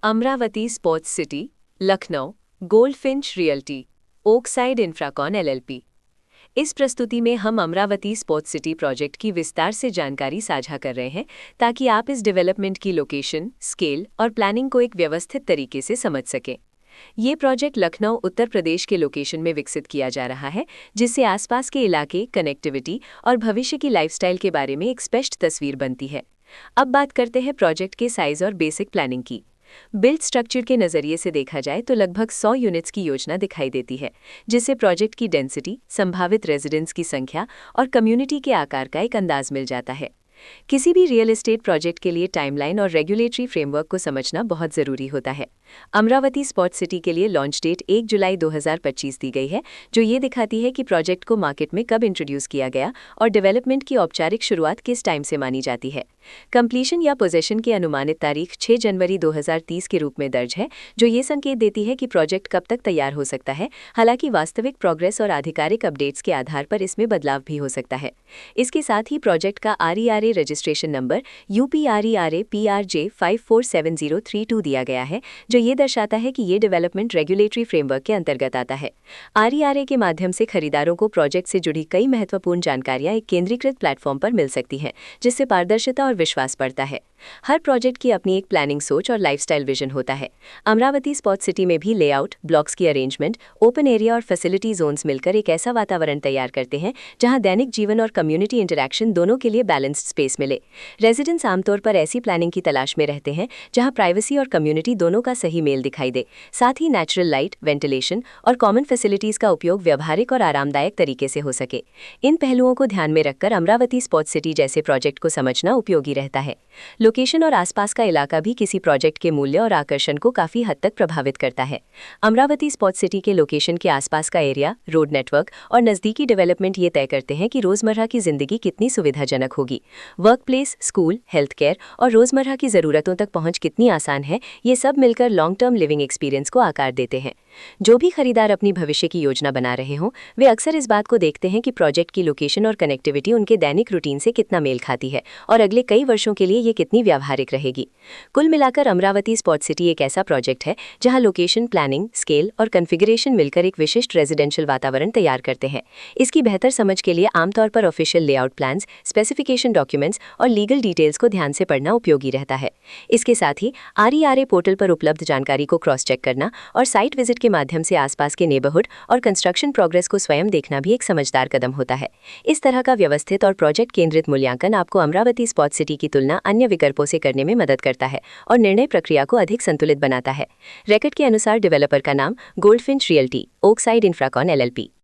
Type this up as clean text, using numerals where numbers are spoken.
Amravati sports city, Lucknow, Goldfinch Realty, Oakside Infracon LLP. इस प्रस्तुति में हम अमरावती स्पोर्ट्स सिटी प्रोजेक्ट की विस्तार से जानकारी साझा कर रहे हैं ताकि आप इस डेवलपमेंट की लोकेशन, स्केल और प्लानिंग को एक व्यवस्थित तरीके से समझ सकें। ये प्रोजेक्ट लखनऊ, उत्तर प्रदेश के लोकेशन में विकसित किया जा रहा है, जिससे आसपास के इलाके, कनेक्टिविटी और भविष्य की लाइफस्टाइल के बारे में एक स्पष्ट तस्वीर बनती है। अब बात करते हैं प्रोजेक्ट के साइज और बेसिक प्लानिंग की। बिल्ड स्ट्रक्चर के नज़रिए से देखा जाए तो लगभग 100 यूनिट्स की योजना दिखाई देती है, जिससे प्रोजेक्ट की डेंसिटी, संभावित रेजिडेंट्स की संख्या और कम्युनिटी के आकार का एक अंदाज मिल जाता है। किसी भी रियल एस्टेट प्रोजेक्ट के लिए टाइमलाइन और रेगुलेटरी फ्रेमवर्क को समझना बहुत ज़रूरी होता है। अमरावती स्पोर्ट्स सिटी के लिए लॉन्च डेट 1 जुलाई 2025 दी गई है, जो ये दिखाती है कि प्रोजेक्ट को मार्केट में कब इंट्रोड्यूस किया गया और डेवलपमेंट की औपचारिक शुरुआत किस टाइम से मानी जाती है। कंप्लीशन या पोजेशन की अनुमानित तारीख 6 जनवरी 2030 के रूप में दर्ज है, जो ये संकेत देती है कि प्रोजेक्ट कब तक तैयार हो सकता है। हालांकि वास्तविक प्रोग्रेस और आधिकारिक अपडेट्स के आधार पर इसमें बदलाव भी हो सकता है। इसके साथ ही प्रोजेक्ट का RERA registration number UPRERA PRJ 547032 दिया गया है, जो ये दर्शाता है कि ये डेवलपमेंट रेगुलेटरी फ्रेमवर्क के अंतर्गत आता है। RERA के माध्यम से खरीदारों को प्रोजेक्ट से जुड़ी कई महत्वपूर्ण जानकारियां एक केंद्रीकृत प्लेटफॉर्म पर मिल सकती हैं, जिससे पारदर्शिता और विश्वास बढ़ता है। हर प्रोजेक्ट की अपनी एक प्लानिंग सोच और लाइफस्टाइल विजन होता है। अमरावती स्पोर्ट्स सिटी में भी लेआउट, ब्लॉक्स की अरेंजमेंट, ओपन एरिया और फैसिलिटी जोन्स मिलकर एक ऐसा वातावरण तैयार करते हैं जहां दैनिक जीवन और कम्युनिटी इंटरैक्शन दोनों के लिए बैलेंस्ड स्पेस मिले। रेजिडेंट्स आमतौर पर ऐसी प्लानिंग की तलाश में रहते हैं जहां प्राइवेसी और कम्युनिटी दोनों का सही मेल दिखाई दे। साथ ही नेचुरल लाइट, वेंटिलेशन और कॉमन फैसिलिटीज का उपयोग व्यवहारिक और आरामदायक तरीके से हो सके। इन पहलुओं को ध्यान में रखकर अमरावती स्पोर्ट्स सिटी जैसे प्रोजेक्ट को समझना उपयोगी रहता है। लोकेशन और आसपास का इलाका भी किसी प्रोजेक्ट के मूल्य और आकर्षण को काफी हद तक प्रभावित करता है। अमरावती स्पोर्ट्स सिटी के लोकेशन के आसपास का एरिया, रोड नेटवर्क और नज़दीकी डेवलपमेंट ये तय करते हैं कि रोजमर्रा की जिंदगी कितनी सुविधाजनक होगी। Work place, school, health care और रोजमर्रा की ज़रूरतों तक पहुंच कितनी आसान है, ये सब मिलकर लॉन्ग टर्म लिविंग एक्सपीरियंस को आकार देते हैं। जो भी खरीदार अपनी भविष्य की योजना बना रहे हों, वे अक्सर इस बात को देखते हैं कि प्रोजेक्ट की लोकेशन और कनेक्टिविटी उनके दैनिक रूटीन से कितना मेल खाती है और अगले कई वर्षों के लिए ये कितनी व्यावहारिक रहेगी। कुल मिलाकर अमरावती स्पोर्ट्स सिटी एक ऐसा प्रोजेक्ट है जहां लोकेशन, प्लानिंग, स्केल और कॉन्फ़िगरेशन मिलकर एक विशिष्ट रेजिडेंशियल वातावरण तैयार करते हैं। इसकी बेहतर समझ के लिए आमतौर पर official layout plans, specification documents और लीगल डिटेल्स को ध्यान से पढ़ना उपयोगी रहता है। इसके साथ ही RERA पोर्टल पर उपलब्ध जानकारी को क्रॉस चेक करना और साइट विजिट के माध्यम से आसपास के नेबरहुड और कंस्ट्रक्शन प्रोग्रेस को स्वयं देखना भी एक समझदार कदम होता है। इस तरह का व्यवस्थित और प्रोजेक्ट केंद्रित मूल्यांकन आपको अमरावती स्पोर्ट्स सिटी की तुलना अन्य विकल्पों से करने में मदद करता है और निर्णय प्रक्रिया को अधिक संतुलित बनाता है। रेकॉर्ड के अनुसार डेवलपर का नाम goldfinch Realty, Oakside Infracon LLP।